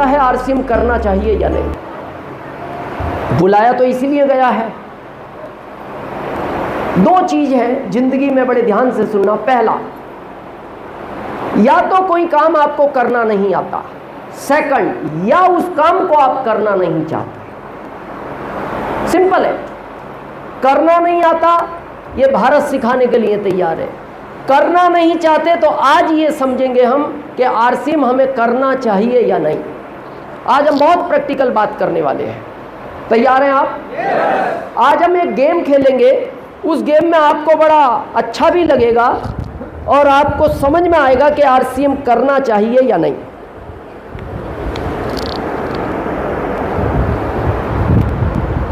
जानता है आरसीएम करना चाहिए या नहीं। बुलाया तो इसीलिए गया है। दो चीज है जिंदगी में, बड़े ध्यान से सुनना। पहला, या तो कोई काम आपको करना नहीं आता, सेकंड, या उस काम को आप करना नहीं चाहते। सिंपल है। करना नहीं आता, ये भारत सिखाने के लिए तैयार है। करना नहीं चाहते तो आज ये समझेंगे हम कि आरसीएम हमें करना चाहिए या नहीं। आज हम बहुत प्रैक्टिकल बात करने वाले हैं। तैयार हैं आप? आज हम एक गेम खेलेंगे। उस गेम में आपको बड़ा अच्छा भी लगेगा और आपको समझ में आएगा कि आरसीएम करना चाहिए या नहीं।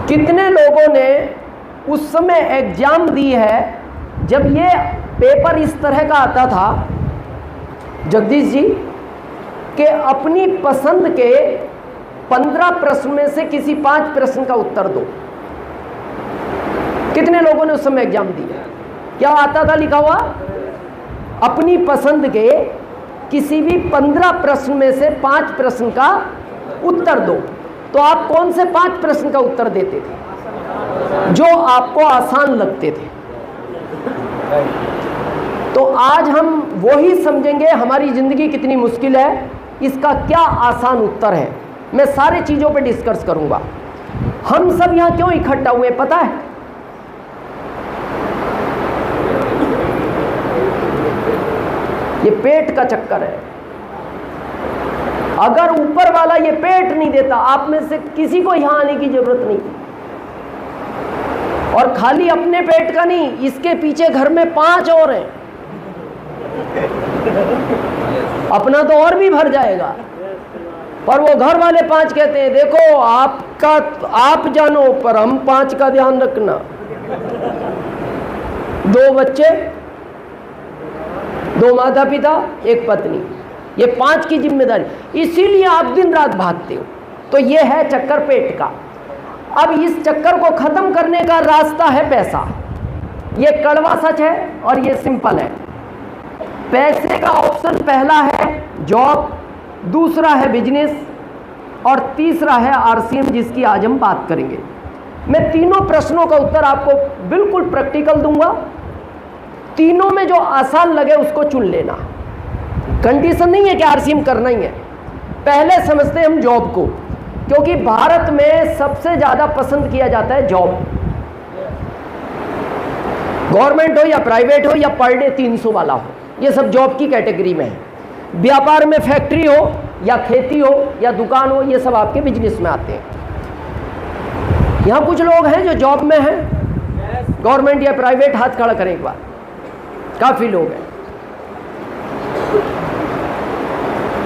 कितने लोगों ने उस समय एग्जाम दी है जब ये पेपर इस तरह का आता था, जगदीश जी, कि अपनी पसंद के 15 प्रश्न में से किसी 5 प्रश्न का उत्तर दो। कितने लोगों ने उस समय एग्जाम दिया? क्या आता था लिखा हुआ? अपनी पसंद के किसी भी 15 प्रश्न में से 5 प्रश्न का उत्तर दो। तो आप कौन से 5 प्रश्न का उत्तर देते थे जो आपको आसान लगते थे? तो आज हम वही समझेंगे हमारी जिंदगी कितनी मुश्किल है, इसका क्या आसान उत्तर है। मैं सारे चीजों पे डिस्कस करूंगा। हम सब यहां क्यों इकट्ठा हुए पता है? ये पेट का चक्कर है। अगर ऊपर वाला ये पेट नहीं देता, आप में से किसी को यहां आने की जरूरत नहीं। और खाली अपने पेट का नहीं, इसके पीछे घर में 5 और हैं। अपना तो और भी भर जाएगा, पर वो घर वाले 5 कहते हैं देखो आपका आप जानो, पर हम 5 का ध्यान रखना। 2 बच्चे, 2 माता पिता, 1 पत्नी, ये 5 की जिम्मेदारी। इसीलिए आप दिन रात भागते हो। तो ये है चक्कर पेट का। अब इस चक्कर को खत्म करने का रास्ता है पैसा। ये कड़वा सच है और ये सिंपल है। पैसे का ऑप्शन पहला है जॉब, दूसरा है बिजनेस और तीसरा है आरसीएम, जिसकी आज हम बात करेंगे। मैं तीनों प्रश्नों का उत्तर आपको बिल्कुल प्रैक्टिकल दूंगा। तीनों में जो आसान लगे उसको चुन लेना। कंडीशन नहीं है कि आरसीएम करना ही है। पहले समझते हैं हम जॉब को, क्योंकि भारत में सबसे ज्यादा पसंद किया जाता है जॉब। गवर्नमेंट हो या प्राइवेट हो या पर डे 300 वाला हो, ये सब जॉब की कैटेगरी में है। व्यापार में फैक्ट्री हो या खेती हो या दुकान हो, ये सब आपके बिजनेस में आते हैं। यहां कुछ लोग हैं जो जॉब में हैं, गवर्नमेंट या प्राइवेट, हाथ खड़ा करें एक बार। काफी लोग हैं।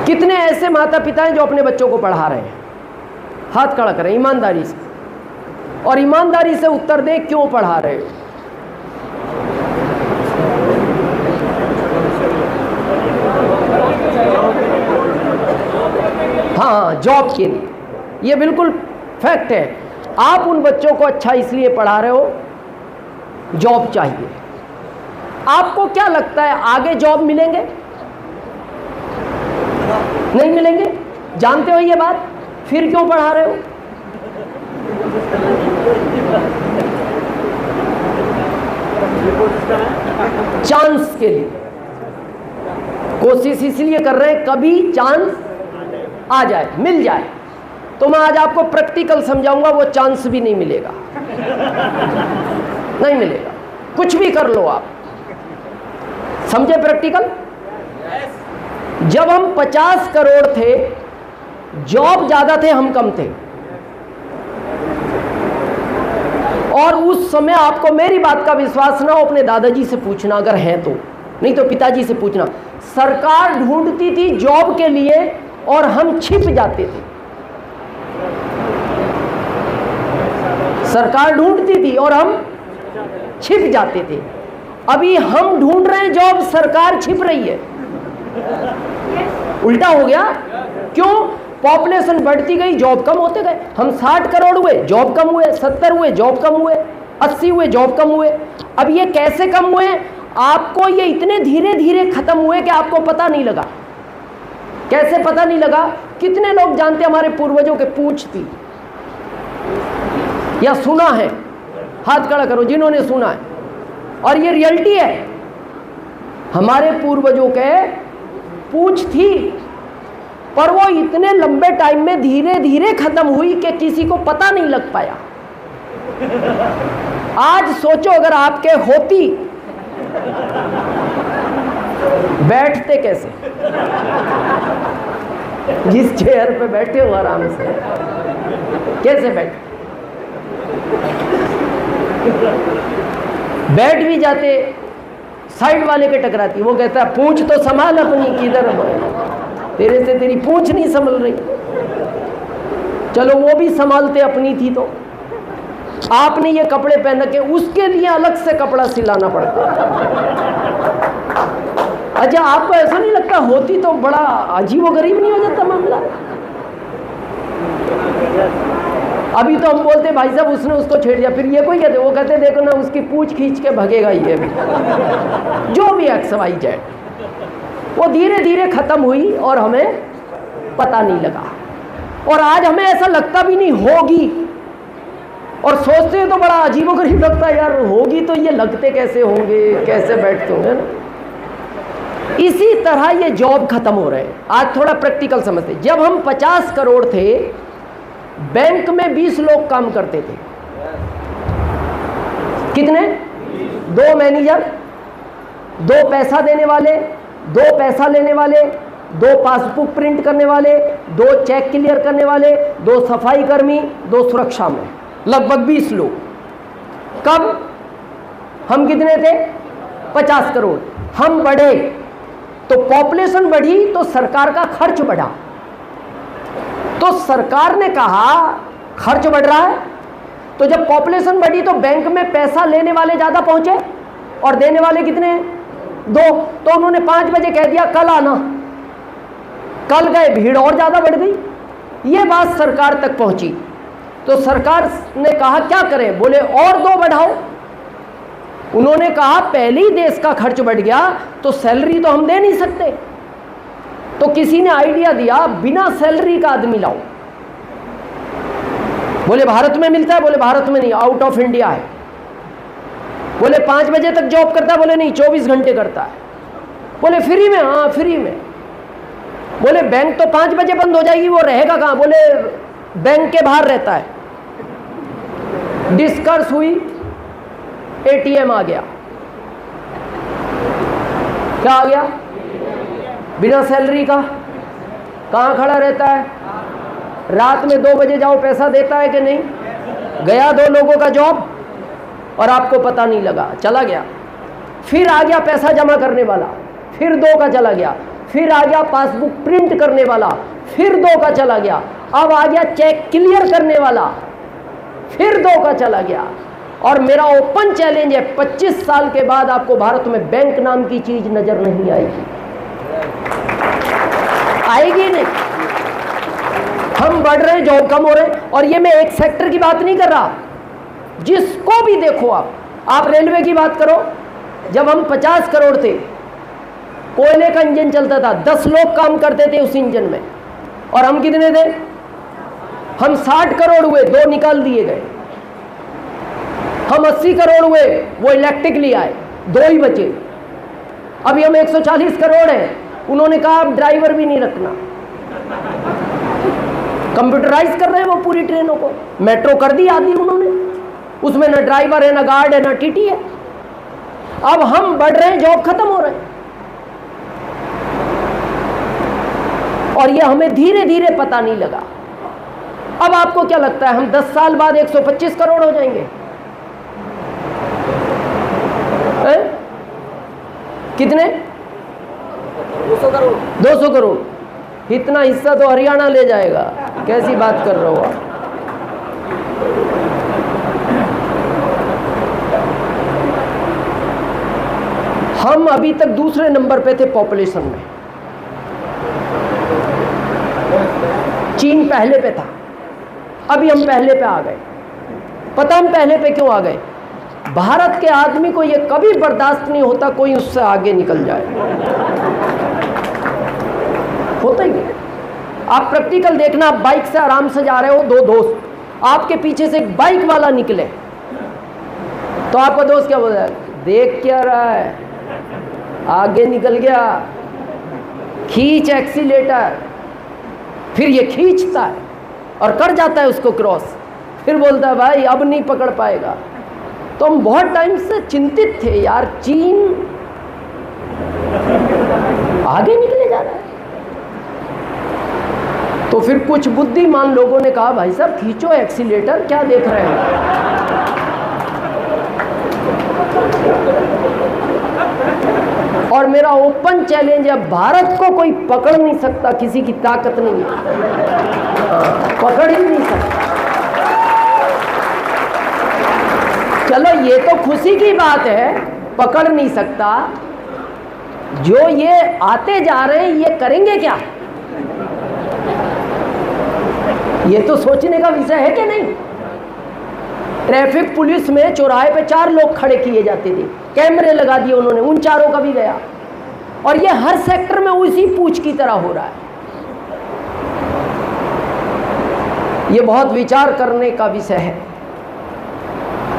कितने ऐसे माता पिता हैं जो अपने बच्चों को पढ़ा रहे हैं? हाथ खड़ा करें ईमानदारी से, और ईमानदारी से उत्तर दें क्यों पढ़ा रहे हो। हाँ, जॉब के लिए। ये बिल्कुल फैक्ट है। आप उन बच्चों को अच्छा इसलिए पढ़ा रहे हो, जॉब चाहिए। आपको क्या लगता है आगे जॉब मिलेंगे? नहीं मिलेंगे। जानते हो ये बात? फिर क्यों पढ़ा रहे हो? चांस के लिए कोशिश इसलिए कर रहे हैं, कभी चांस आ जाए, मिल जाए। तो मैं आज आपको प्रैक्टिकल समझाऊंगा, वो चांस भी नहीं मिलेगा। नहीं मिलेगा। कुछ भी कर लो आप। समझे प्रैक्टिकल? जब हम 50 करोड़ थे, जॉब ज्यादा थे, हम कम थे। और उस समय आपको मेरी बात का विश्वास ना हो, अपने दादाजी से पूछना अगर है तो, नहीं तो पिताजी से पूछना। सरकार ढूंढती थी जॉब के लिए और हम छिप जाते थे। सरकार ढूंढती थी और हम छिप जाते थे। अभी हम ढूंढ रहे हैं जॉब, सरकार छिप रही है। उल्टा हो गया। क्यों? पॉपुलेशन बढ़ती गई, जॉब कम होते गए। हम 60 करोड़ हुए, जॉब कम हुए, 70 हुए, जॉब कम हुए, 80 हुए, जॉब कम हुए। अब ये कैसे कम हुए? आपको ये इतने धीरे धीरे खत्म हुए कि आपको पता नहीं लगा। कैसे पता नहीं लगा? कितने लोग जानते हैं हमारे पूर्वजों के पूंछ थी, या सुना है? हाथ खड़ा करो जिन्होंने सुना है। और ये रियलिटी है, हमारे पूर्वजों के पूंछ थी, पर वो इतने लंबे टाइम में धीरे धीरे खत्म हुई कि किसी को पता नहीं लग पाया। आज सोचो अगर आपके होती, बैठते कैसे? जिस चेयर पे बैठे हो आराम से, कैसे बैठ भी जाते, साइड वाले के टकराती, वो कहता है पूंछ तो संभाल अपनी, किधर तेरे से तेरी पूंछ नहीं संभल रही। चलो वो भी संभालते अपनी थी, तो आपने ये कपड़े पहन रखे, उसके लिए अलग से कपड़ा सिलाना पड़ता। अच्छा, आपको ऐसा नहीं लगता होती तो बड़ा अजीबोगरीब नहीं हो जाता मामला? अभी तो हम बोलते भाई साहब उसने उसको छेड़ दिया, फिर ये कोई कहते, वो कहते देखो ना उसकी पूंछ खींच के भगेगा ये भी। जो भी एक्स वाई जेड, वो धीरे धीरे खत्म हुई और हमें पता नहीं लगा। और आज हमें ऐसा लगता भी नहीं होगी, और सोचते हैं तो बड़ा अजीबोगरीब लगता है, यार होगी तो ये लगते कैसे होंगे, कैसे बैठते होंगे ना। इसी तरह ये जॉब खत्म हो रहे हैं। आज थोड़ा प्रैक्टिकल समझते। जब हम 50 करोड़ थे, बैंक में 20 लोग काम करते थे। कितने? 2 मैनेजर, 2 पैसा देने वाले, 2 पैसा लेने वाले, 2 पासबुक प्रिंट करने वाले, 2 चेक क्लियर करने वाले, 2 सफाई कर्मी, 2 सुरक्षा में, लगभग 20 लोग। कब? हम कितने थे? 50 करोड़। हम बढ़े तो पॉपुलेशन बढ़ी, तो सरकार का खर्च बढ़ा। तो सरकार ने कहा खर्च बढ़ रहा है, तो जब पॉपुलेशन बढ़ी तो बैंक में पैसा लेने वाले ज़्यादा पहुंचे और देने वाले कितने हैं? 2। तो उन्होंने 5 बजे कह दिया कल आना। कल गए, भीड़ और ज़्यादा बढ़ गई। ये बात सरकार तक पहुंची, तो सरकार ने कहा क्या करें? बोले और 2 बढ़ाओ। उन्होंने कहा पहले ही देश का खर्च बढ़ गया तो सैलरी तो हम दे नहीं सकते, तो किसी ने आइडिया दिया बिना सैलरी का आदमी लाओ। बोले भारत में मिलता है? बोले भारत में नहीं, आउट ऑफ इंडिया है। बोले 5 बजे तक जॉब करता है? बोले नहीं, 24 घंटे करता है। बोले फ्री में? हाँ फ्री में। बोले बैंक तो 5 बजे बंद हो जाएगी, वो रहेगा कहाँ? बोले बैंक के बाहर रहता है। डिस्कस हुई, एटीएम आ गया। क्या आ गया? बिना सैलरी का। कहाँ खड़ा रहता है? रात में 2 बजे जाओ, पैसा देता है कि नहीं? गया 2 लोगों का जॉब और आपको पता नहीं लगा, चला गया। फिर आ गया पैसा जमा करने वाला, फिर 2 का चला गया। फिर आ गया पासबुक प्रिंट करने वाला, फिर 2 का चला गया। अब आ गया चेक क्लियर करने वाला, फिर 2 का चला गया। और मेरा ओपन चैलेंज है, 25 साल के बाद आपको भारत में बैंक नाम की चीज नजर नहीं आएगी। आएगी नहीं। हम बढ़ रहे हैं, जॉब कम हो रहे हैं। और ये मैं एक सेक्टर की बात नहीं कर रहा, जिसको भी देखो आप रेलवे की बात करो। जब हम 50 करोड़ थे, कोयले का इंजन चलता था, 10 लोग काम करते थे उस इंजन में, और हम कितने थे? हम 60 करोड़ हुए, 2 निकाल दिए गए। हम 80 करोड़ हुए, वो इलेक्ट्रिक ले आए, 2 ही बचे। अभी हम 140 करोड़ हैं, उन्होंने कहा अब ड्राइवर भी नहीं रखना, कंप्यूटराइज कर रहे हैं वो पूरी ट्रेनों को। मेट्रो कर दी आदि उन्होंने, उसमें ना ड्राइवर है, ना गार्ड है, ना टीटी है। अब हम बढ़ रहे हैं, जॉब खत्म हो रहे हैं, और ये हमें धीरे धीरे पता नहीं लगा। अब आपको क्या लगता है हम 10 साल बाद 125 करोड़ हो जाएंगे? कितने? 200 करोड़। 200 करोड़। इतना हिस्सा तो हरियाणा ले जाएगा। कैसी बात कर रहे हो आप? हम अभी तक दूसरे नंबर पे थे पॉपुलेशन में, चीन पहले पे था, अभी हम पहले पे आ गए। पता हम पहले पे क्यों आ गए? भारत के आदमी को यह कभी बर्दाश्त नहीं होता कोई उससे आगे निकल जाए, होता ही नहीं। आप प्रैक्टिकल देखना, आप बाइक से आराम से जा रहे हो, दो दोस्त, आपके पीछे से एक बाइक वाला निकले तो आपका दोस्त क्या बोल रहा है? देख क्या रहा है, आगे निकल गया, खींच एक्सीलेटर। फिर ये खींचता है और कर जाता है उसको क्रॉस, फिर बोलता है भाई अब नहीं पकड़ पाएगा। तो हम बहुत टाइम से चिंतित थे यार, चीन आगे निकले जा रहा है। तो फिर कुछ बुद्धिमान लोगों ने कहा भाई साहब खींचो एक्सीलेटर, क्या देख रहे हैं। और मेरा ओपन चैलेंज है, भारत को कोई पकड़ नहीं सकता, किसी की ताकत नहीं है, पकड़ ही नहीं सकता। चलो ये तो खुशी की बात है, पकड़ नहीं सकता, जो ये आते जा रहे हैं ये करेंगे क्या, ये तो सोचने का विषय है कि नहीं। ट्रैफिक पुलिस में चौराहे पे 4 लोग खड़े किए जाते थे, कैमरे लगा दिए उन्होंने, उन 4 का भी गया। और ये हर सेक्टर में उसी पूछ की तरह हो रहा है। ये बहुत विचार करने का विषय है।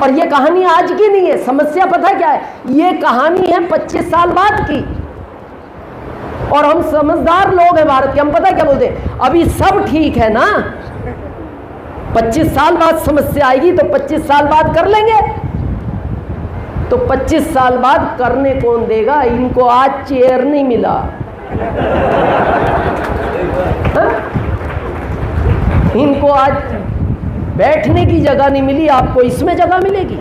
और ये कहानी आज की नहीं है, समस्या पता क्या है, ये कहानी है 25 साल बाद की। और हम समझदार लोग हैं भारत के, हम पता क्या बोलते हैं, अभी सब ठीक है ना, 25 साल बाद समस्या आएगी तो 25 साल बाद कर लेंगे। तो 25 साल बाद करने कौन देगा, इनको आज चेयर नहीं मिला। हा? इनको आज बैठने की जगह नहीं मिली, आपको इसमें जगह मिलेगी।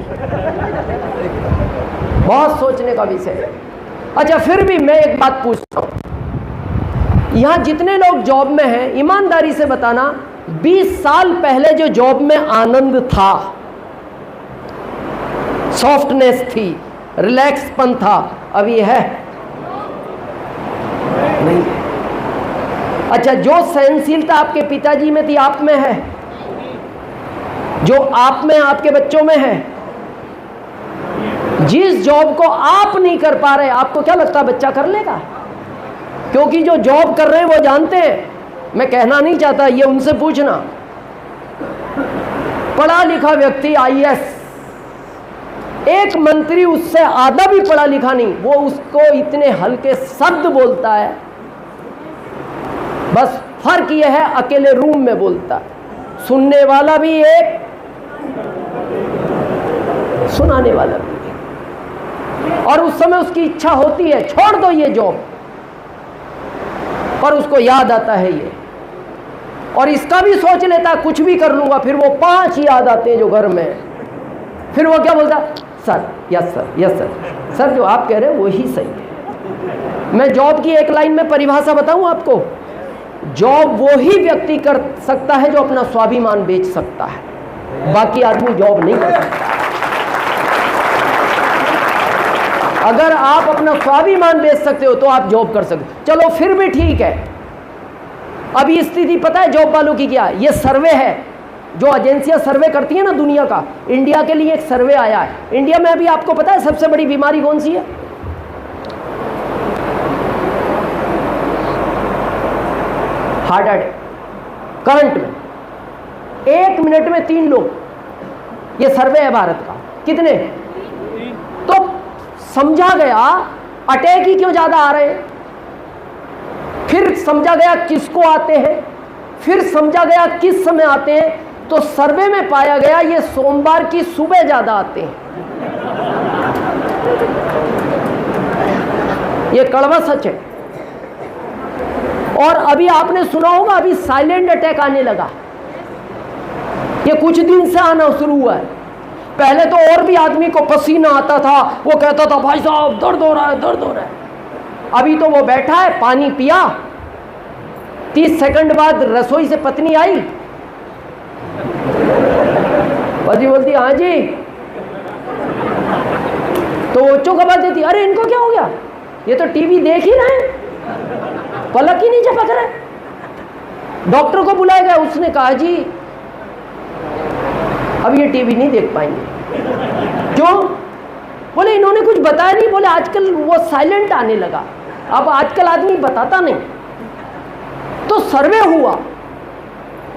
बहुत सोचने का विषय है। अच्छा फिर भी मैं एक बात पूछता हूं, यहां जितने लोग जॉब में हैं ईमानदारी से बताना, 20 साल पहले जो जॉब में आनंद था, सॉफ्टनेस थी, रिलैक्सपन था, अब ये है नहीं है। अच्छा जो सहनशीलता आपके पिताजी में थी आप में है, जो आप में आपके बच्चों में है। जिस जॉब को आप नहीं कर पा रहे, आपको क्या लगता है बच्चा कर लेगा? क्योंकि जो जॉब कर रहे हैं वो जानते हैं, मैं कहना नहीं चाहता, ये उनसे पूछना। पढ़ा लिखा व्यक्ति IAS, एक मंत्री उससे आधा भी पढ़ा लिखा नहीं, वो उसको इतने हल्के शब्द बोलता है, बस फर्क यह है अकेले रूम में बोलता है, सुनने वाला भी एक, सुनाने वाला भी एक। और उस समय उसकी इच्छा होती है छोड़ दो ये जॉब, पर उसको याद आता है ये, और इसका भी सोच लेता है कुछ भी कर लूंगा, फिर वो 5 याद आते हैं जो घर में। फिर वो क्या बोलता, sir yes sir, yes sir, sir जो आप कह रहे हैं वही सही है। मैं जॉब की एक लाइन में परिभाषा बताऊं आपको, जॉब वो ही व्यक्ति कर सकता है जो अपना स्वाभिमान बेच सकता है, बाकी आदमी जॉब नहीं कर सकता। अगर आप अपना स्वाभिमान बेच सकते हो तो आप जॉब कर सकते हो। चलो फिर भी ठीक है। अभी स्थिति पता है जॉब वालों की क्या है, ये सर्वे है जो एजेंसियां सर्वे करती है ना दुनिया का, इंडिया के लिए एक सर्वे आया है। इंडिया में अभी आपको पता है सबसे बड़ी बीमारी कौन सी है? Heart attack. करंट में 1 मिनट में 3 लोग, ये सर्वे है भारत का। कितने? तो समझा गया अटैक ही क्यों ज्यादा आ रहे हैं, फिर समझा गया किसको आते हैं, फिर समझा गया किस समय आते हैं। तो सर्वे में पाया गया ये सोमवार की सुबह ज्यादा आते हैं। ये कड़वा सच है। और अभी आपने सुना होगा अभी साइलेंट अटैक आने लगा, ये कुछ दिन से आना शुरू हुआ है। पहले तो और भी आदमी को पसीना आता था, वो कहता था भाई साहब दर्द हो रहा है, दर्द हो रहा है। अभी तो वो बैठा है, पानी पिया, 30 सेकंड बाद रसोई से पत्नी आई, पति बोलती हाँ जी, तो वो चुप खबर देती, अरे इनको क्या हो गया, ये तो टीवी देख ही रहे हैं, पलक ही नहीं झपक रहे। डॉक्टर को बुलाया गया, उसने कहा जी अब ये टीवी नहीं देख पाएंगे। क्यों? बोले इन्होंने कुछ बताया नहीं। बोले आजकल वो साइलेंट आने लगा, अब आजकल आदमी बताता नहीं। तो तो सर्वे हुआ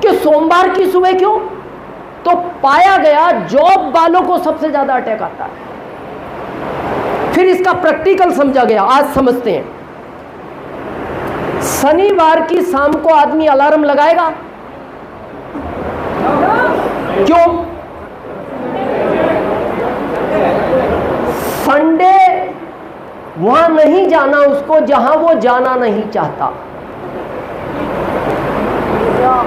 कि सोमवार की सुबह क्यों, तो पाया गया जॉब वालों को सबसे ज्यादा अटैक आता है। फिर इसका प्रैक्टिकल समझा गया, आज समझते हैं। शनिवार की शाम को आदमी अलार्म लगाएगा, क्यों? संडे वहां नहीं जाना उसको जहां वो जाना नहीं चाहता।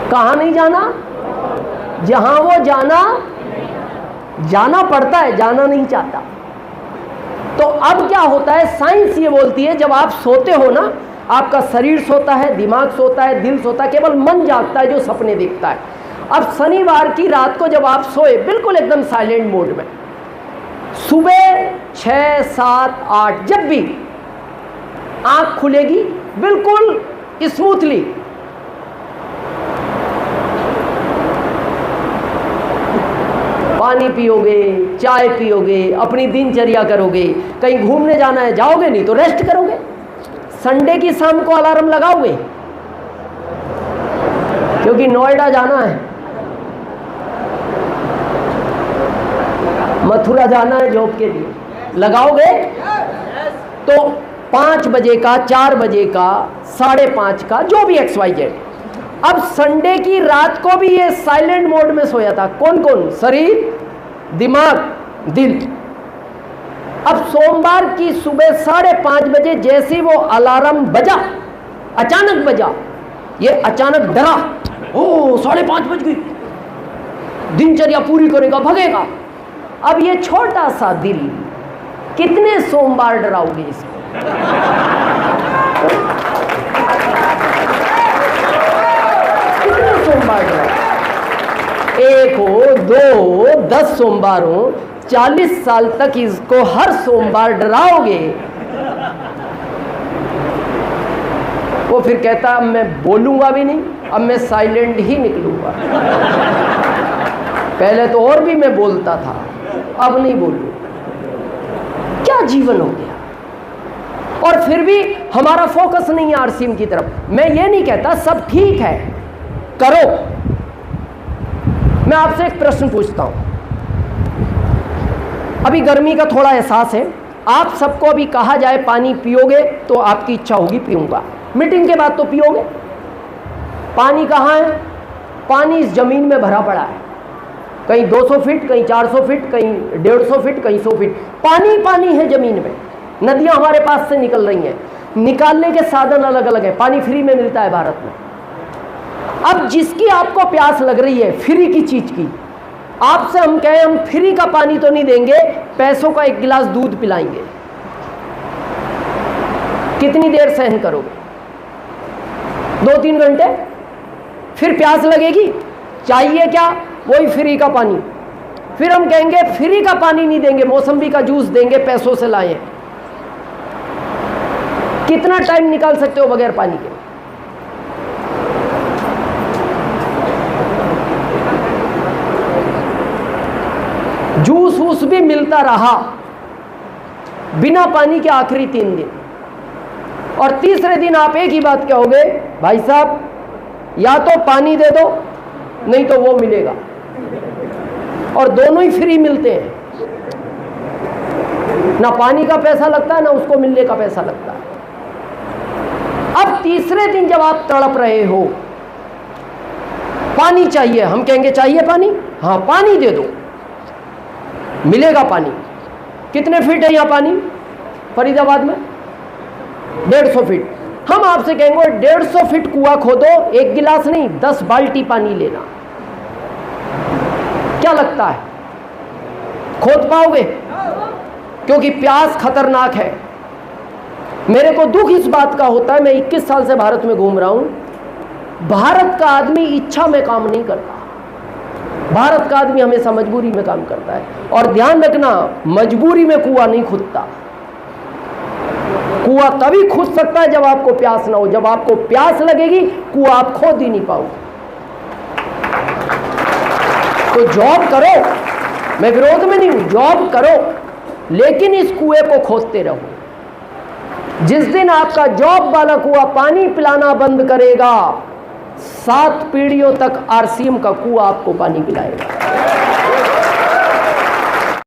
कहां नहीं जाना? जहां वो जाना पड़ता है, जाना नहीं चाहता। तो अब क्या होता है, साइंस ये बोलती है जब आप सोते हो ना, आपका शरीर सोता है, दिमाग सोता है, दिल सोता है, केवल मन जागता है जो सपने देखता है। अब शनिवार की रात को जब आप सोए बिल्कुल एकदम साइलेंट मोड में, सुबह 6, 7, 8 जब भी आंख खुलेगी बिल्कुल स्मूथली, पानी पियोगे, चाय पियोगे, अपनी दिनचर्या करोगे, कहीं घूमने जाना है जाओगे, नहीं तो रेस्ट करोगे। संडे की शाम को अलार्म लगाओगे क्योंकि नोएडा जाना है, मथुरा जाना है जॉब के लिए, लगाओगे तो 5 बजे का, 4 बजे का, 5:30 का, जो भी XYZ। अब संडे की रात को भी ये साइलेंट मोड में सोया था। कौन कौन? शरीर, दिमाग, दिल। अब सोमवार की सुबह 5:30 बजे जैसे वो अलार्म बजा, अचानक बजा, ये अचानक डरा, ओ 5:30 बज गई, दिनचर्या पूरी करेगा, भगेगा। अब ये छोटा सा दिल कितने सोमवार डराओगे इसको? कितने सोमवार डराओगे? 1 हो, 2 हो, 10 सोमवार हो, 40 साल तक इसको हर सोमवार डराओगे। वो फिर कहता अब मैं बोलूंगा भी नहीं, अब मैं साइलेंट ही निकलूंगा। पहले तो और भी मैं बोलता था, अब नहीं बोलूं। क्या जीवन हो गया। और फिर भी हमारा फोकस नहीं है आरसीएम की तरफ। मैं ये नहीं कहता सब ठीक है, करो। मैं आपसे एक प्रश्न पूछता हूं, अभी गर्मी का थोड़ा एहसास है, आप सबको अभी कहा जाए पानी पियोगे तो आपकी इच्छा होगी पीऊंगा, मीटिंग के बाद तो पियोगे। पानी कहाँ है? पानी इस जमीन में भरा पड़ा है, कहीं 200 फीट, कहीं 400 फीट, कहीं 150 फीट, कहीं 100 फीट, पानी पानी है जमीन में। नदियां हमारे पास से निकल रही हैं, निकालने के साधन अलग अलग है, पानी फ्री में मिलता है भारत में। अब जिसकी आपको प्यास लग रही है फ्री की चीज की, आपसे हम कहें हम फ्री का पानी तो नहीं देंगे, पैसों का 1 गिलास दूध पिलाएंगे, कितनी देर सहन करोगे? 2-3 घंटे? फिर प्यास लगेगी, चाहिए क्या? वही फ्री का पानी। फिर हम कहेंगे फ्री का पानी नहीं देंगे, मौसम्बी का जूस देंगे, पैसों से लाए। कितना टाइम निकाल सकते हो बगैर पानी के? जूस वूस भी मिलता रहा बिना पानी के आखिरी 3 दिन, और तीसरे दिन आप एक ही बात कहोगे, भाई साहब या तो पानी दे दो नहीं तो वो मिलेगा, और दोनों ही फ्री मिलते हैं, ना पानी का पैसा लगता है ना उसको मिलने का पैसा लगता है। अब तीसरे दिन जब आप तड़प रहे हो, पानी चाहिए, हम कहेंगे चाहिए पानी, हाँ पानी दे दो, मिलेगा पानी। कितने फीट है यहाँ पानी फरीदाबाद में? 150 फीट। हम आपसे कहेंगे 150 फीट कुआं खोदो, 1 गिलास नहीं 10 बाल्टी पानी लेना, क्या लगता है खोद पाओगे? क्योंकि प्यास खतरनाक है। मेरे को दुख इस बात का होता है, मैं 21 साल से भारत में घूम रहा हूं, भारत का आदमी इच्छा में काम नहीं करता, भारत का आदमी हमेशा मजबूरी में काम करता है। और ध्यान रखना, मजबूरी में कुआं नहीं खुदता, कुआं तभी खुद सकता है जब आपको प्यास ना हो। जब आपको प्यास लगेगी कुआं आप खोद ही नहीं पाओगे। तो जॉब करो, मैं विरोध में नहीं हूं, जॉब करो, लेकिन इस कुएं को खोदते रहो। जिस दिन आपका जॉब वाला कुआं पानी पिलाना बंद करेगा, 7 पीढ़ियों तक आरसीएम का कुआं आपको पानी पिलाएगा।